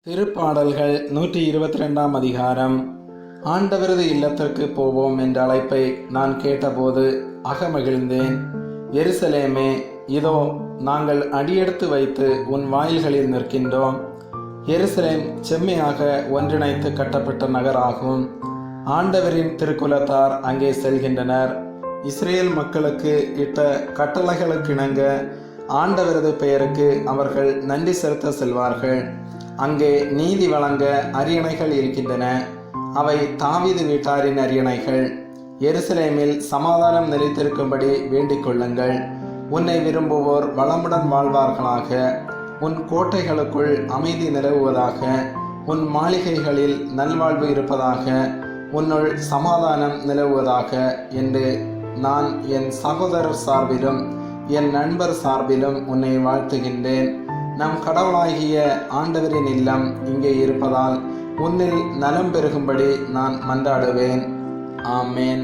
திருப்பாடல்கள் 122 அதிகாரம். ஆண்டவரது இல்லத்திற்கு போவோம் என்ற அழைப்பை நான் கேட்டபோது அகமகிழ்ந்தேன். எருசலேமே, இதோ நாங்கள் அடியெடுத்து வைத்து உன் வாயில்களில் நிற்கின்றோம். எருசலேம் செம்மையாக ஒன்றிணைத்து கட்டப்பட்ட நகராகும். ஆண்டவரின் திருக்குலத்தார் அங்கே செல்கின்றனர். இஸ்ரேல் மக்களுக்கு இட்ட கட்டளைகளுக்கிணங்க ஆண்டவரது பெயருக்கு அவர்கள் நன்றி செலுத்த செல்வார்கள். அங்கே நீதி வழங்க அரியணைகள் இருக்கின்றன. அவை தாவீது வீட்டாரின் அரியணைகள். எருசலேமில் சமாதானம் நிலைத்திருக்கும்படி வேண்டிக் கொள்ளுங்கள். உன்னை விரும்புவோர் வளமுடன் வாழ்வார்களாக. உன் கோட்டைகளுக்குள் அமைதி நிலவுவதாக. உன் மாளிகைகளில் நல்வாழ்வு இருப்பதாக. உன்னுள் சமாதானம் நிலவுவதாக என்று நான் என் சகோதரர் சார்பிலும் என் நண்பர் சார்பிலும் உன்னை வாழ்த்துகின்றேன். நம் கடவுளாகிய ஆண்டவரின் இல்லம் இங்கே இருப்பதால் உன்னில் நலம் பெருகும்படி நான் மன்றாடுவேன். ஆமேன்.